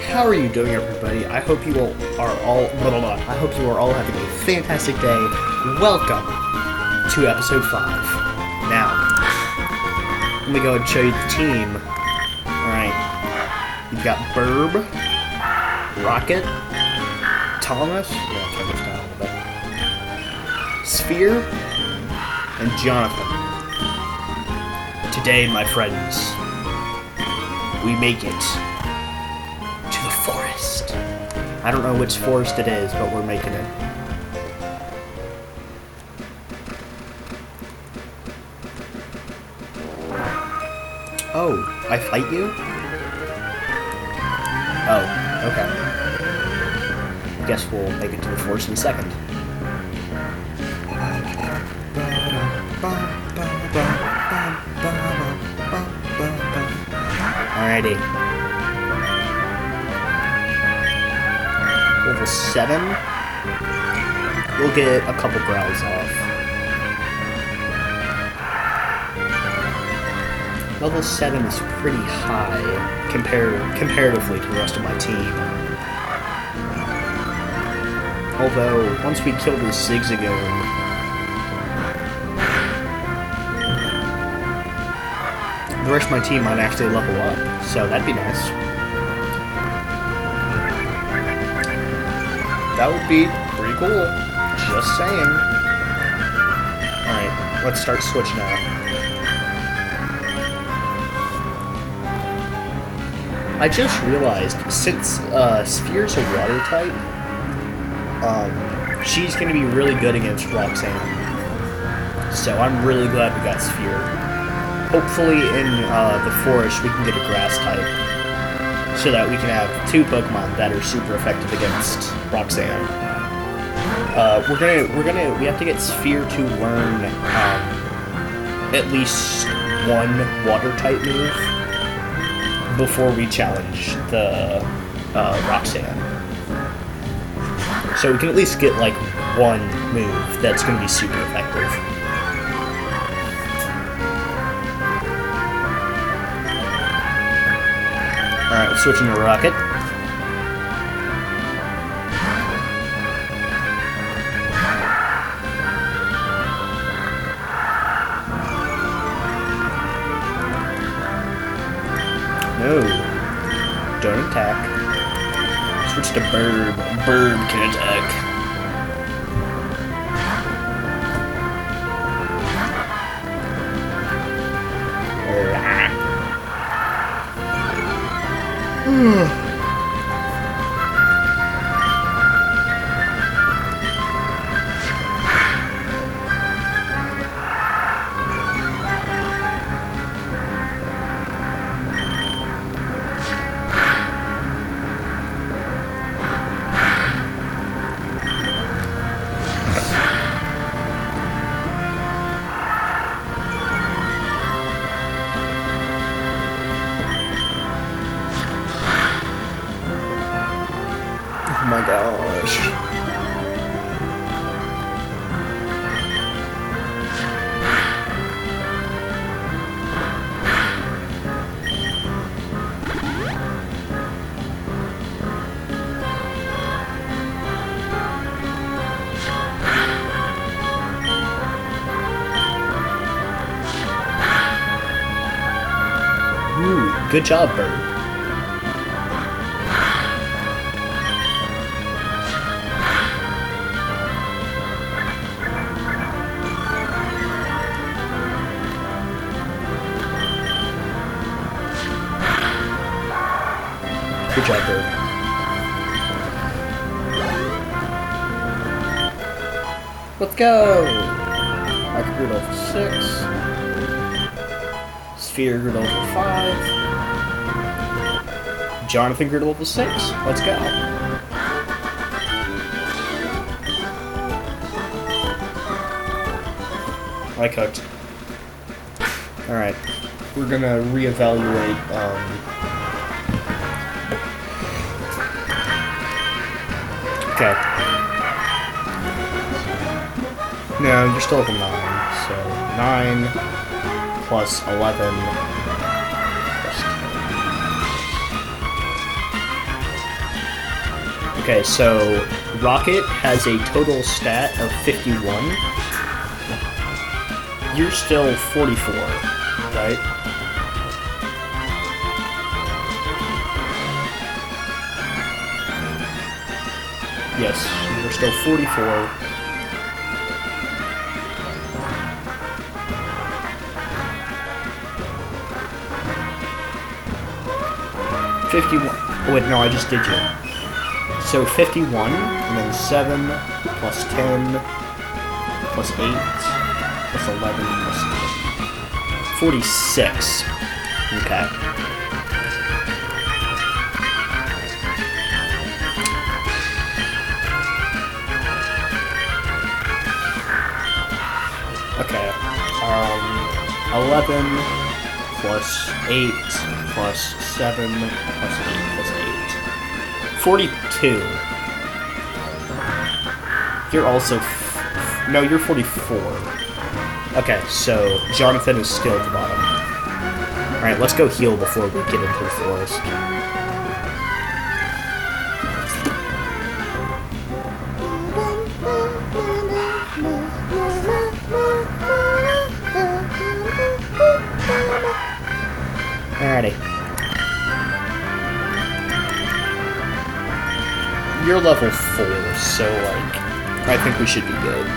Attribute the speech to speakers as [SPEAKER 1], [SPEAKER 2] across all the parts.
[SPEAKER 1] How are you doing, everybody? I hope you all are all having a fantastic day. Welcome to episode 5. Now, let me go and show you the team. Alright. You've got Burb, Rocket, Thomas, turn this down a little bit, Sphere, and Jonathan. Today, my friends, we make it to the forest. I don't know which forest it is, but we're making it. Oh, I fight you? Oh, okay. Guess we'll make it to the forest in a second. Alrighty. Level 7. We'll get a couple growls off. Level 7 is pretty high comparatively to the rest of my team. Although, once we kill this Zigzagoon, the rest of my team might actually level up, so that'd be nice. That would be pretty cool. Just saying. Alright, let's start switching out. I just realized, since Sphere's a water type, she's going to be really good against Roxanne. So I'm really glad we got Sphere. Hopefully in the forest we can get a grass type, so that we can have 2 Pokemon that are super effective against Roxanne. We have to get Sphere to learn at least 1 water type move before we challenge the Roxanne. So we can at least get like 1 move that's going to be super effective. Alright, switching to Rocket. No. Don't attack. Switch to Burb. Burb can attack. Oh my gosh. Ooh, good job, Bird. Good job, Bird. Let's go! Rocket grew level 6. Sphere grew level 5. Jonathan grew level 6. Let's go. I cooked. Alright. We're gonna reevaluate, Okay. No, you're still level 9, so 9 plus 11 plus Okay, so Rocket has a total stat of 51. You're still 44, right? Yes, you're still 44. 51. Oh, wait, no, I just did you. So 51, and then 7, plus 10, plus 8, plus 11, plus 46. Okay. Okay. 11 plus 8 plus 7 plus 8 plus 8. 42. You're also... no, you're 44. Okay, so Jonathan is still at the bottom. Alright, let's go heal before we get into the forest. Alrighty. You're level 4, so, like, I think we should be good.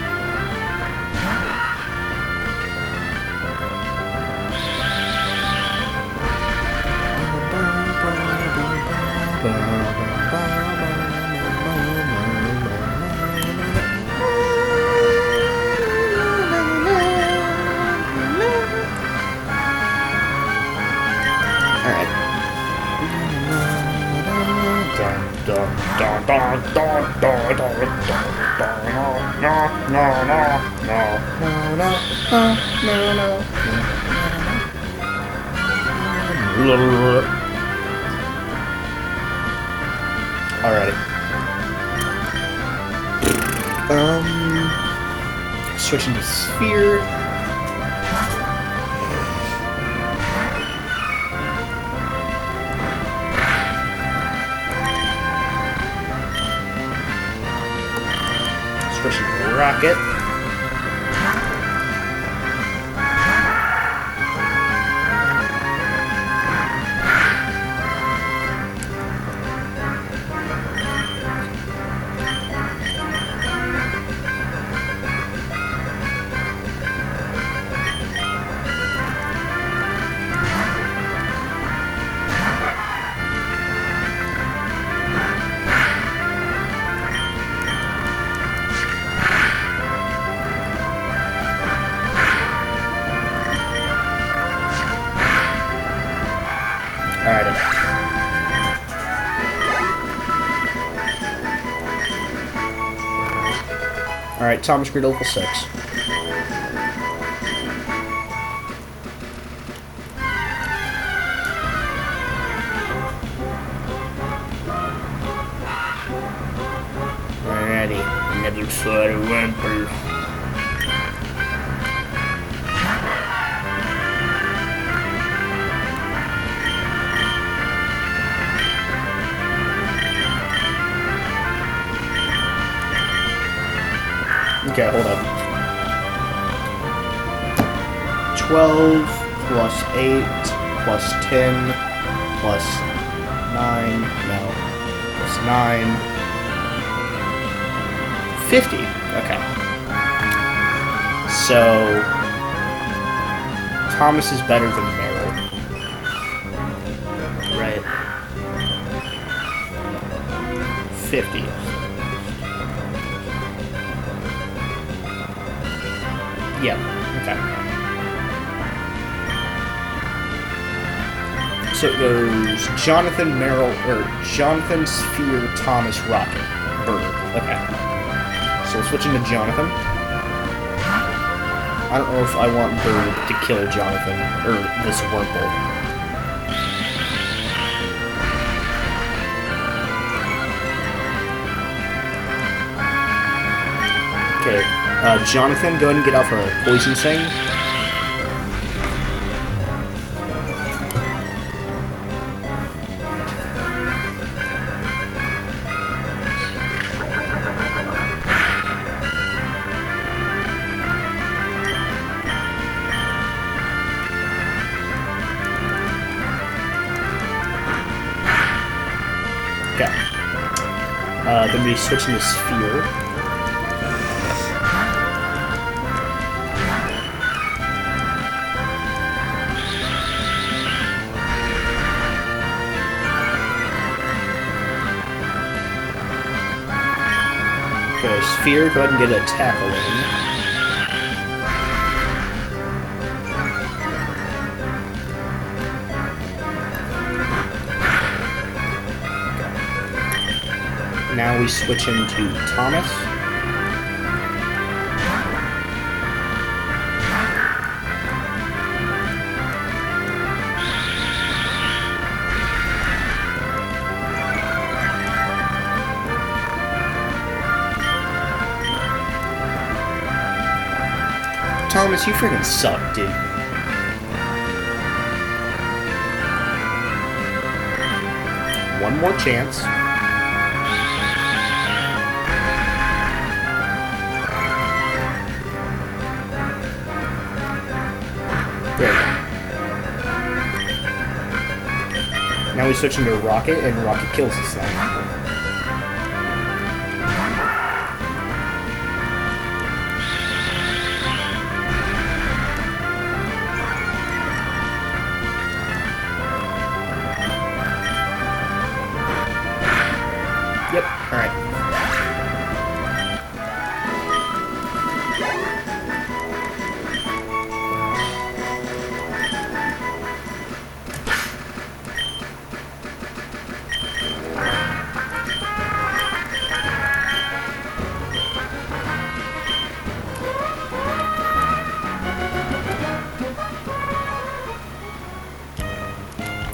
[SPEAKER 1] Alrighty. Switching to sphere. Switching to rocket. Alright, Thomas Grid level 6. Alrighty, another sort of whimper. Okay, hold up. 12 plus 8 plus 10 plus 9, no, plus 9, 50, okay. So, Thomas is better than Meryl. Right. 50. Yeah, okay. So it goes Jonathan, Meryl, or Jonathan, Sphere, Thomas, Rocket, Bird. Okay. So we're switching to Jonathan. I don't know if I want Bird to kill Jonathan, or this Wurmple. Okay. Jonathan, go ahead and get off a poison thing. Okay. Then we switch into Sphere. Okay, Sphere, go ahead and get a tackle in. Now we switch into Thomas. Thomas, you freaking suck, dude. One more chance. There we go. Now we switch into Rocket, and Rocket kills this thing. Yep, alright.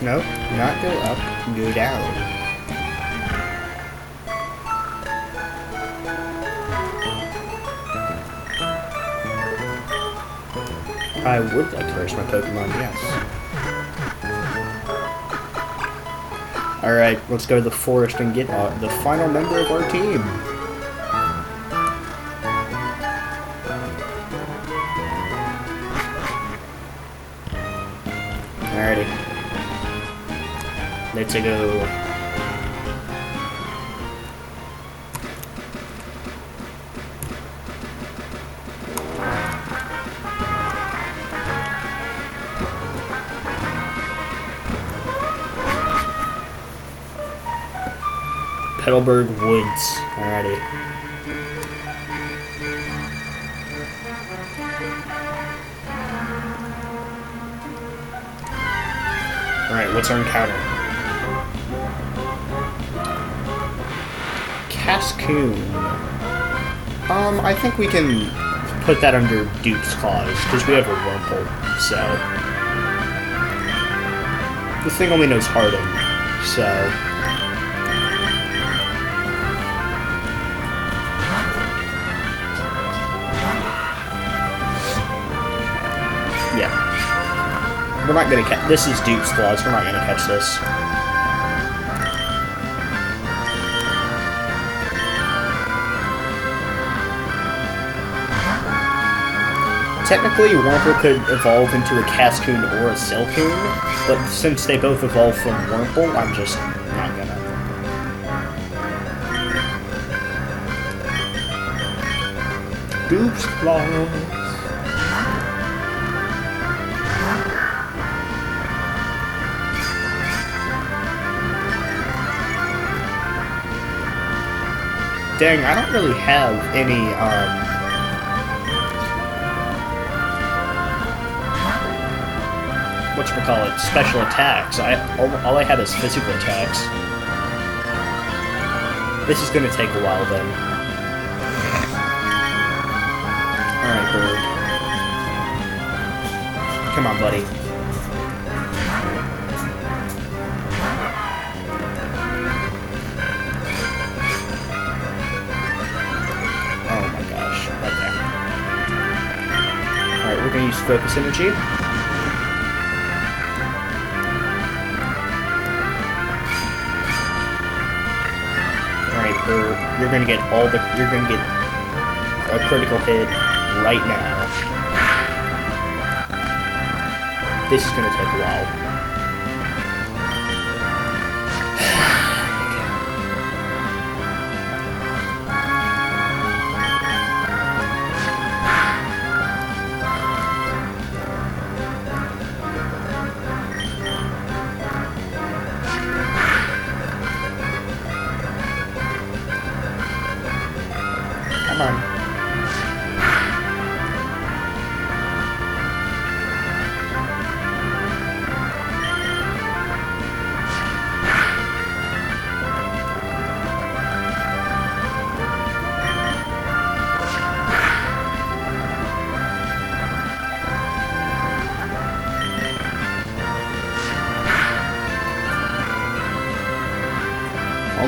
[SPEAKER 1] No, not go up, go down. I would like to race my Pokemon, yes. Alright, let's go to the forest and get the final member of our team. Alrighty. Let's go. Petalburg Woods. Alrighty. Alright, what's our encounter? Cascoon. I think we can put that under Duke's Claws, because we have a Wurmple, so... This thing only knows Harden, so... Yeah. We're not gonna catch... This is Duke's Claws, we're not gonna catch this. Technically, Wurmple could evolve into a Cascoon or a Silcoon, but since they both evolve from Wurmple, I'm just not gonna. Duke's Claws. Dang, I don't really have any, whatchamacallit, special attacks. All I have is physical attacks. This is gonna take a while then. Alright, Bird. Come on, buddy. Oh my gosh. Okay. Alright, we're gonna use Focus Energy. You're gonna get you're gonna get a critical hit right now. This is gonna take a while.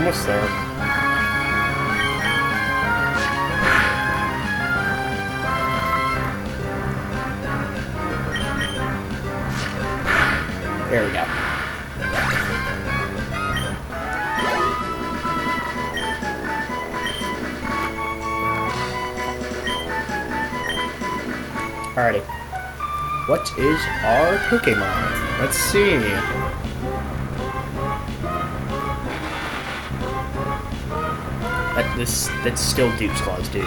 [SPEAKER 1] almost there. There we go. Alrighty. What is our Pokemon? Let's see. That's still Duke's Claws, dude.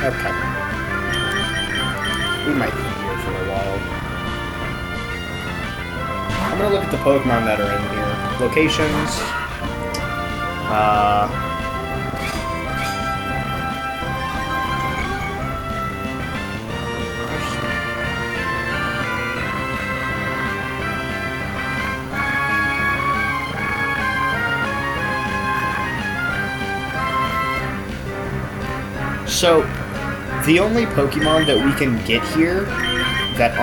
[SPEAKER 1] Okay. We might be here for a while. I'm gonna look at the Pokemon that are in here. Locations. So, the only Pokemon that we can get here that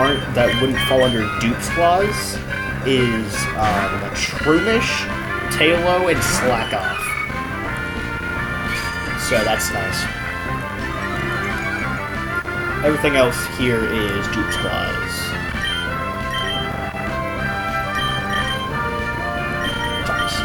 [SPEAKER 1] wouldn't fall under Duke's Claws is Shroomish, Tailo, and Slackoff. So that's nice. Everything else here is Duke's Claws. Nice.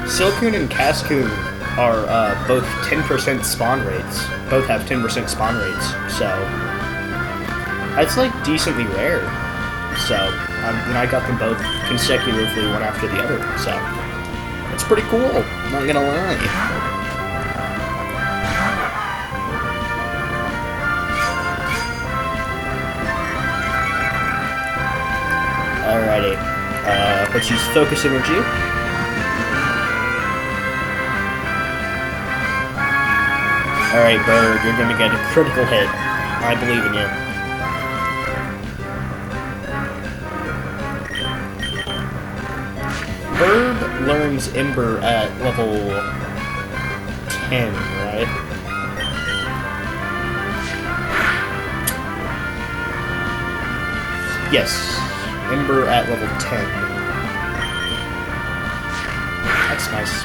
[SPEAKER 1] Silcoon and Cascoon are both 10% spawn rates. Both have 10% spawn rates, so that's like decently rare. So and I got them both consecutively, one after the other. So that's pretty cool. I'm not gonna lie. Alrighty, let's use Focus Energy. Alright, Bird, you're gonna get a critical hit. I believe in you. Bird learns Ember at level 10, right? Yes, Ember at level 10. That's nice.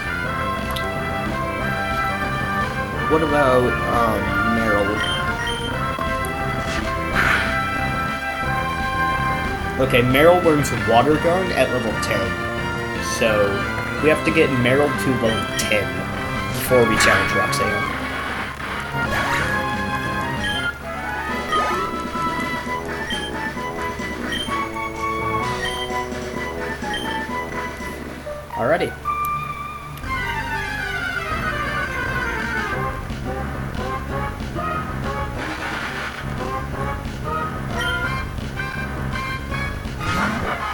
[SPEAKER 1] What about, Meryl? Okay, Meryl learns Water Gun at level 10. So, we have to get Meryl to level 10 before we challenge Roxanne. Alrighty.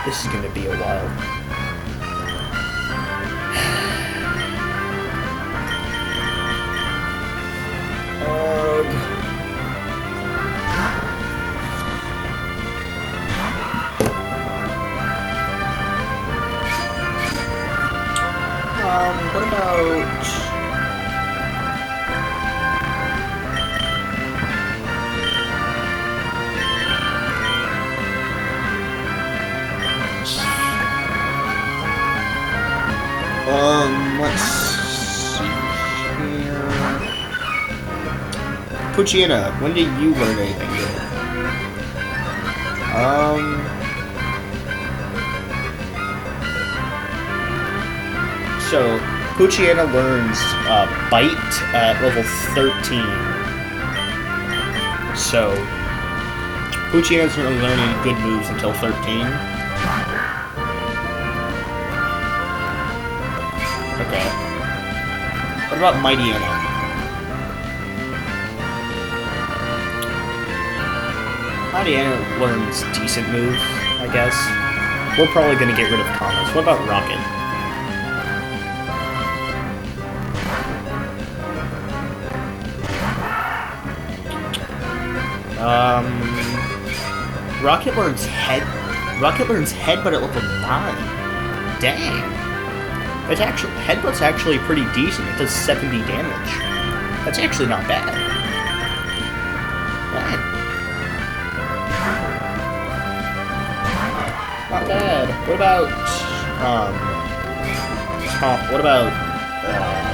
[SPEAKER 1] This is gonna be a while. What about... let's see here. Poochyena, when did you learn anything good? So, Poochyena learns Bite at level 13. So, Poochyena doesn't really learn any good moves until 13. Okay. What about Mightyena? Mightyena learns decent moves, I guess. We're probably gonna get rid of Commas. What about Rocket? Rocket learns head. Rocket learns headbutt at level 9. Dang. It's actually headbutt's actually pretty decent. It does 70 damage. That's actually not bad. Man. Not bad. What about what about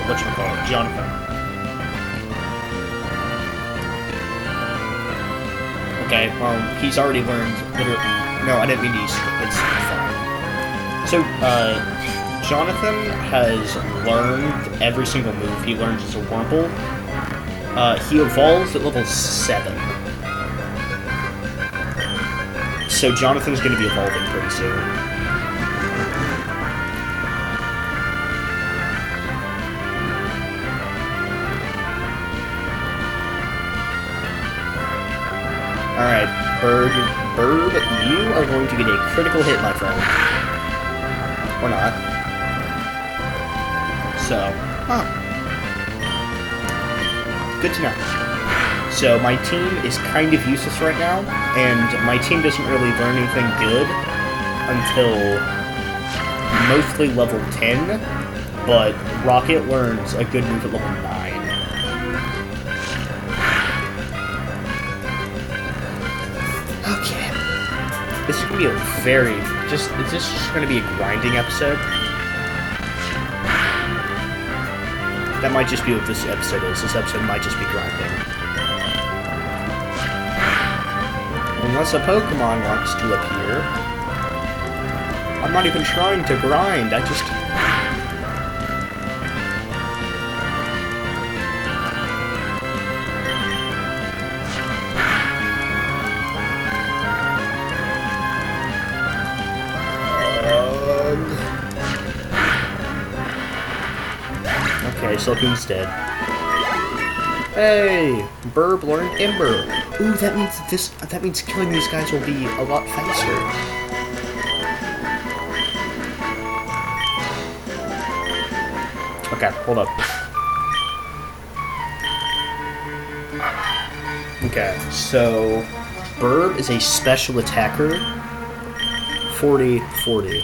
[SPEAKER 1] whatchamacallit, Jonathan? Okay, well, he's already learned no, I didn't mean to use it's fine. So, Jonathan has learned every single move he learns as a Wurmple. He evolves at level 7. So Jonathan's going to be evolving pretty soon. Alright, Burb, you are going to get a critical hit, my friend. Or not. So, good to know. So my team is kind of useless right now, and my team doesn't really learn anything good until mostly level 10, but Rocket learns a good move at level 9. Okay. This is going to be a very, is this just going to be a grinding episode? That might just be what this episode is. This episode might just be grinding. Unless a Pokemon wants to appear. I'm not even trying to grind, I just... Okay, Silcoon's dead. Hey! Burb learned Ember. Ooh, that means killing these guys will be a lot faster. Okay, hold up. Okay, so Burb is a special attacker. 40-40.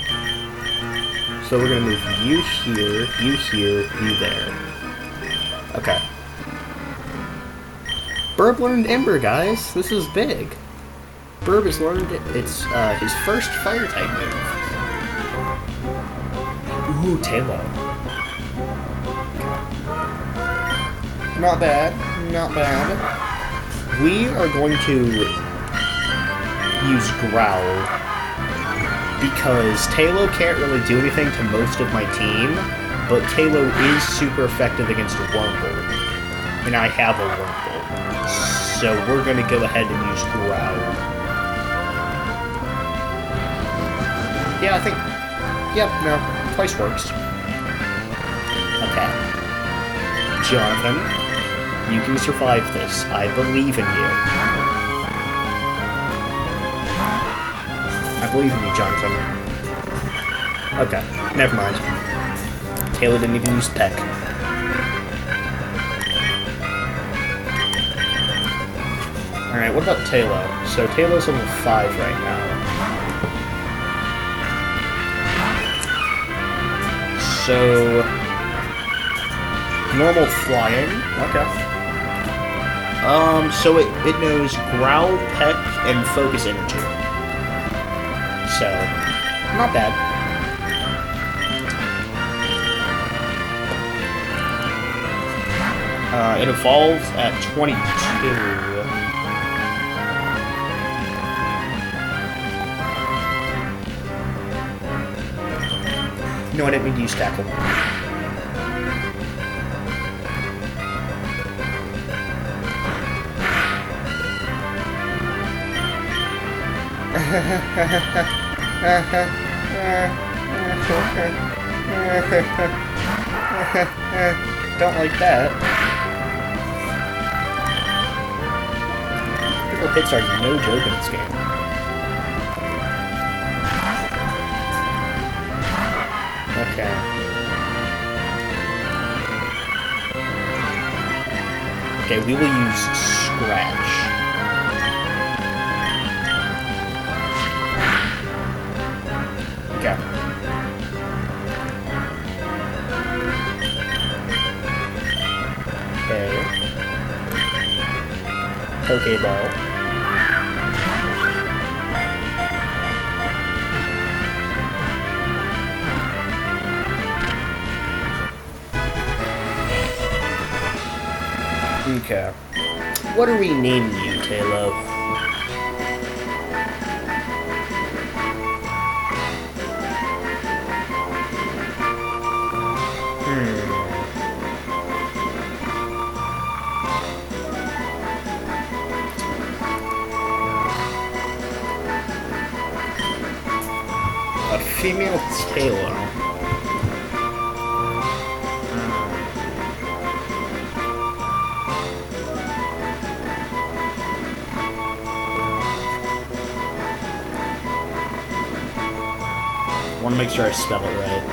[SPEAKER 1] So we're gonna move you here, you there. Okay. Burb learned Ember, guys. This is big. Burb has learned it's his first fire type move. Ooh, Tailo. Not bad. Not bad. We are going to use Growl because Tailo can't really do anything to most of my team, but Tailo is super effective against a Wurmple, and I have a Wurmple. So we're going to go ahead and use Growl. Yeah, I think... Yep, no. Twice works. Okay. Jonathan, you can survive this. I believe in you. I believe in you, Jonathan. Okay, never mind. Taylor didn't even use Peck. Alright, what about Tailo? So Taylor's level 5 right now. So... normal flying. Okay. So it knows Growl, Peck, and Focus Energy. So, not bad. It evolves at 22. No, I didn't mean to use Tackle. Don't like that. Critical hits are no joke in this game. Okay. Okay, we will use Scratch. Pokeball. Okay. What are we naming you, Taylor? A female Taylor. I want to make sure I spell it right.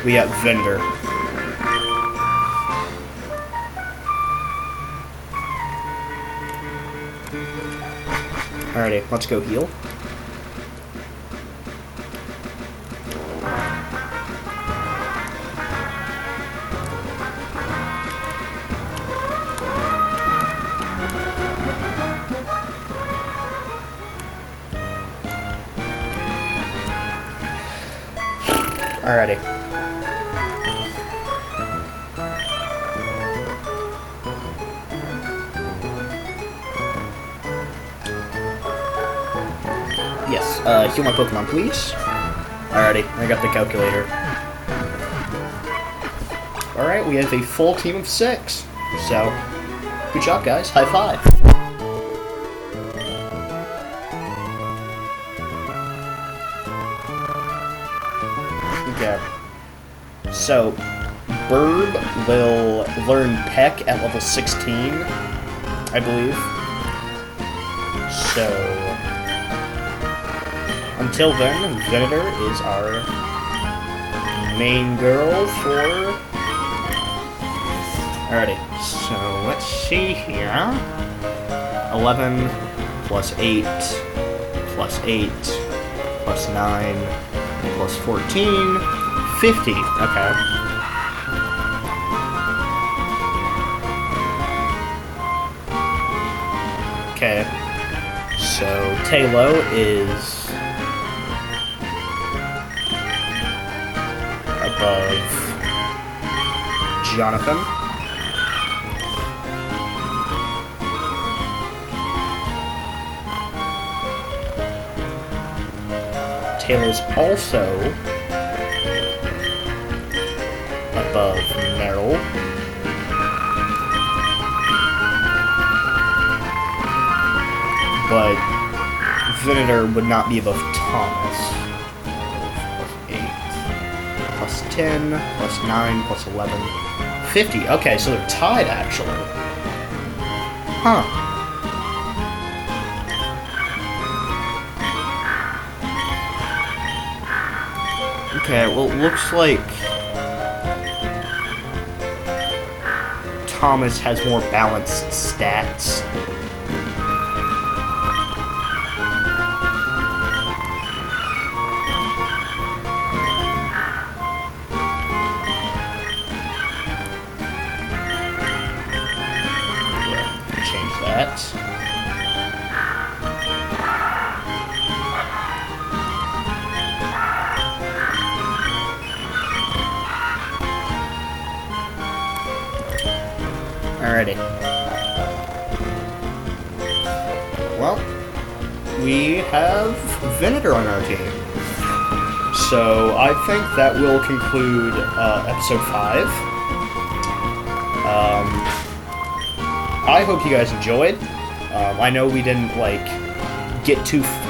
[SPEAKER 1] We got Vendor. Alrighty, let's go heal. Alrighty. Yes, heal my Pokemon, please. Alrighty, I got the calculator. Alright, we have a full team of 6. So, good job, guys. High five. Okay. So, Bird will learn Peck at level 16, I believe. So, until then, Venator is our main girl for... Alrighty, so let's see here. 11 plus 8 plus 8 plus 9 plus 14, 50. Okay. Okay. So, Talo is above Jonathan. Taylor's also above Meryl. But Venator would not be above Thomas. 10, plus 9, plus 11, 50. Okay, so they're tied, actually. Huh. Okay, well, it looks like Thomas has more balanced stats. Alrighty. Well, we have Venator on our team. So I think that will conclude episode 5. I hope you guys enjoyed. I know we didn't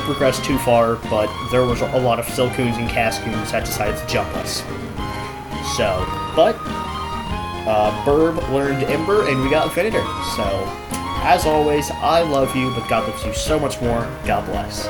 [SPEAKER 1] progress too far, but there was a lot of Silcoons and Cascoons that decided to jump us. So, but Burb learned Ember, and we got Venator. So, as always, I love you, but God loves you so much more. God bless.